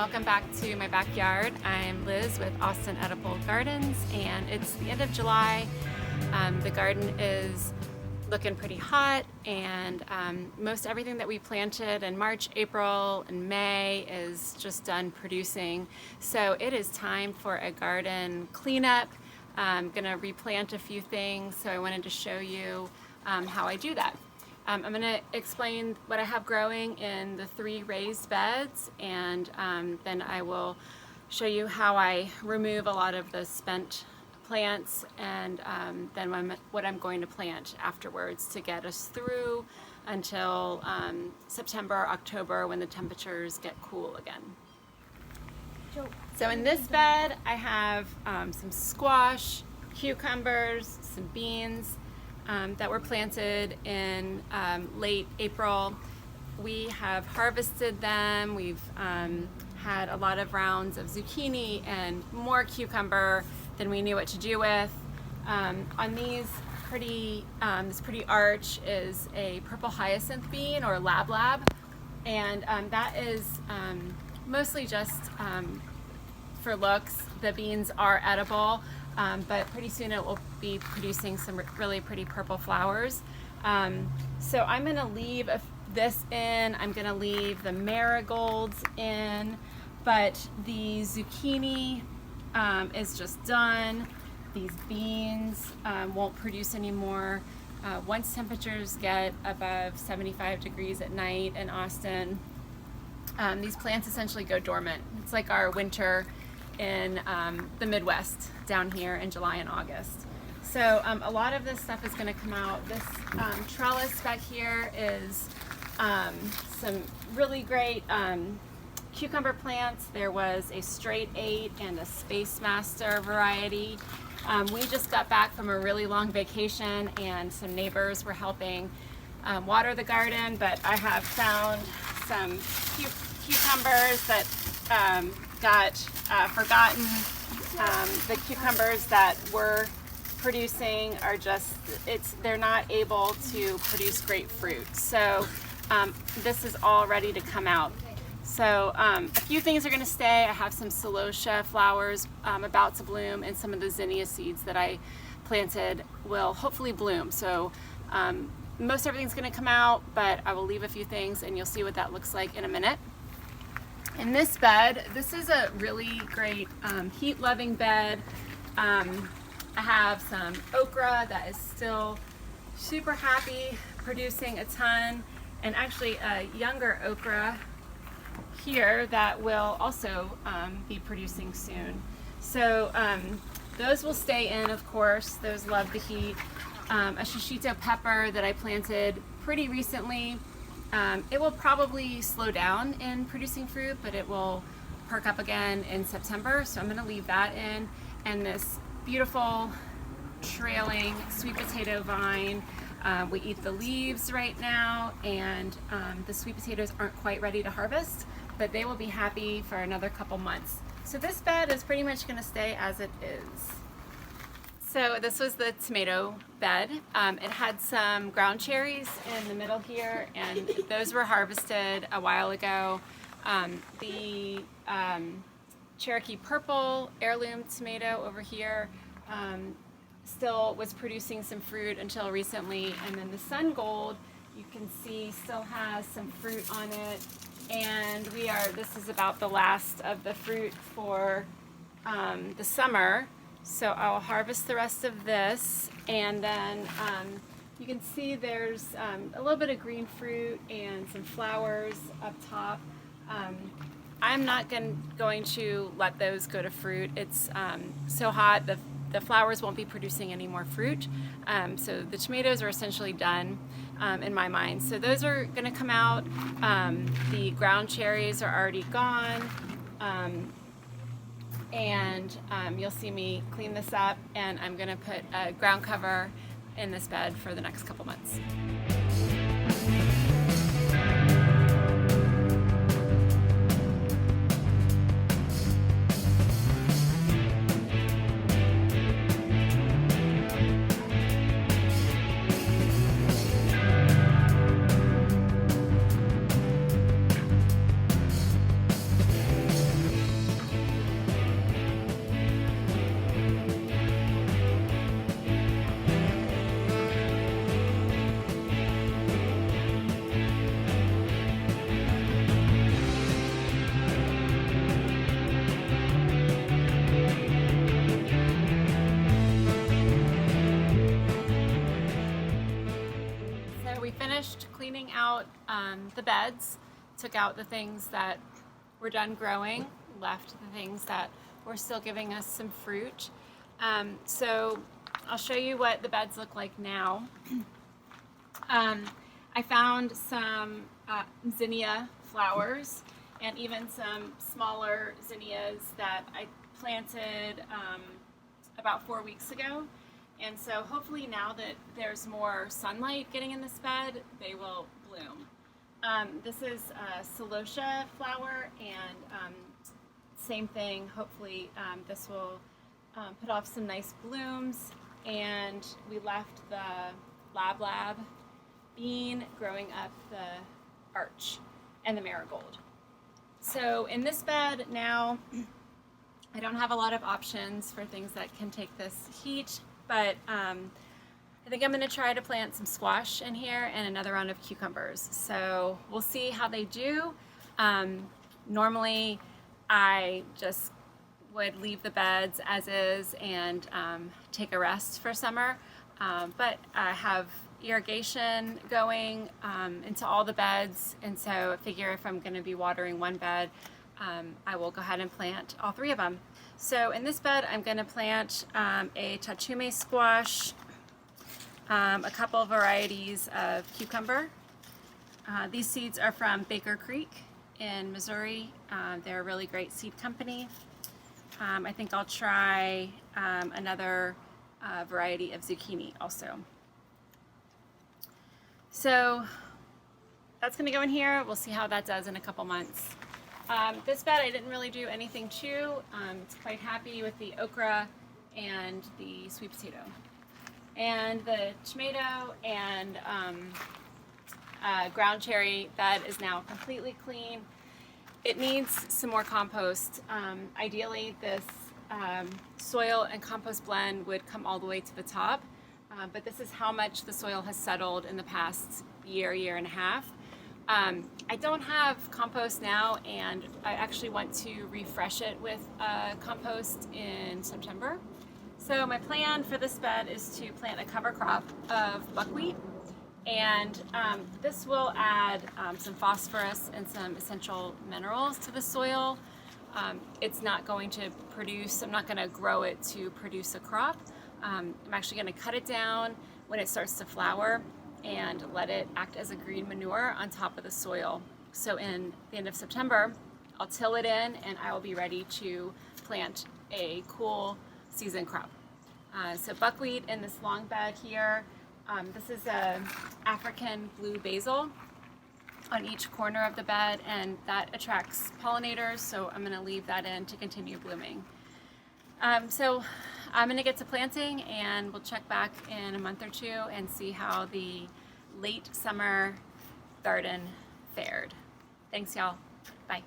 welcome back to my backyard. I'm Liz with Austin Edible Gardens, and it's the end of July. The garden is looking pretty hot, and most everything that we planted in March, April, and May is just done producing. So it is time for a garden cleanup. I'm gonna replant a few things, so I wanted to show you how I do that. I'm going to explain what I have growing in the 3 raised beds, and then I will show you how I remove a lot of the spent plants, and then what I'm going to plant afterwards to get us through until September, October, when the temperatures get cool again. So in this bed I have some squash, cucumbers, some beans, that were planted in late April. We have harvested them. We've had a lot of rounds of zucchini and more cucumber than we knew what to do with. On these this pretty arch is a purple hyacinth bean, or lab, and that is mostly just for looks. The beans are edible. But pretty soon it will be producing some really pretty purple flowers. So I'm going to leave this in. I'm going to leave the marigolds in, but the zucchini is just done. These beans won't produce anymore. Once temperatures get above 75 degrees at night in Austin, these plants essentially go dormant. It's like our winter in the Midwest down here in July and August. So a lot of this stuff is going to come out. This trellis back here is some really great cucumber plants. There was a straight 8 and a Space Master variety. We just got back from a really long vacation, and some neighbors were helping water the garden, but I have found some cucumbers that got forgotten. The cucumbers that were producing are they're not able to produce great fruit. So this is all ready to come out. So a few things are going to stay. I have some celosia flowers about to bloom, and some of the zinnia seeds that I planted will hopefully bloom. So most everything's going to come out, but I will leave a few things, and you'll see what that looks like in a minute. In this bed, this is a really great heat-loving bed. I have some okra that is still super happy, producing a ton, and actually a younger okra here that will also be producing soon. So those will stay in, of course. Those love the heat. A shishito pepper that I planted pretty recently. It will probably slow down in producing fruit, but it will perk up again in September, so I'm going to leave that in. And this beautiful trailing sweet potato vine, we eat the leaves right now, and the sweet potatoes aren't quite ready to harvest, but they will be happy for another couple months. So this bed is pretty much going to stay as it is. So this was the tomato bed. It had some ground cherries in the middle here, and those were harvested a while ago. The Cherokee purple heirloom tomato over here still was producing some fruit until recently, and then the sun gold, you can see, still has some fruit on it, and this is about the last of the fruit for the summer. So I'll harvest the rest of this, and then you can see there's a little bit of green fruit and some flowers up top. I'm not going to let those go to fruit. It's so hot, the flowers won't be producing any more fruit. So the tomatoes are essentially done in my mind. So those are going to come out. The ground cherries are already gone. And you'll see me clean this up, and I'm going to put a ground cover in this bed for the next couple months. finished cleaning out the beds, took out the things that were done growing, left the things that were still giving us some fruit. So I'll show you what the beds look like now. I found some zinnia flowers and even some smaller zinnias that I planted about 4 weeks ago. And so hopefully now that there's more sunlight getting in this bed, they will bloom. This is a celosia flower, and same thing, hopefully this will put off some nice blooms. And we left the lab bean growing up the arch and the marigold. So in this bed now, I don't have a lot of options for things that can take this heat, but I think I'm going to try to plant some squash in here and another round of cucumbers. So we'll see how they do. Normally I just would leave the beds as is and take a rest for summer, but I have irrigation going into all the beds, and so I figure if I'm going to be watering one bed, I will go ahead and plant all 3 of them. So in this bed I'm going to plant a tachume squash, a couple varieties of cucumber. These seeds are from Baker Creek in Missouri. They're a really great seed company. I think I'll try another variety of zucchini also. So that's going to go in here. We'll see how that does in a couple months. This bed I didn't really do anything to. It's quite happy with the okra and the sweet potato. And the tomato and ground cherry bed is now completely clean. It needs some more compost. Ideally this soil and compost blend would come all the way to the top. But this is how much the soil has settled in the past year and a half. I don't have compost now, and I actually want to refresh it with compost in September. So my plan for this bed is to plant a cover crop of buckwheat, and this will add some phosphorus and some essential minerals to the soil. It's not going to produce, I'm not going to grow it to produce a crop. I'm actually going to cut it down when it starts to flower and let it act as a green manure on top of the soil. So in the end of September, I'll till it in and I will be ready to plant a cool season crop. So buckwheat in this long bed here. This is a African blue basil on each corner of the bed, and that attracts pollinators, so I'm going to leave that in to continue blooming. So I'm going to get to planting, and we'll check back in a month or 2 and see how the late summer garden fared. Thanks, y'all. Bye.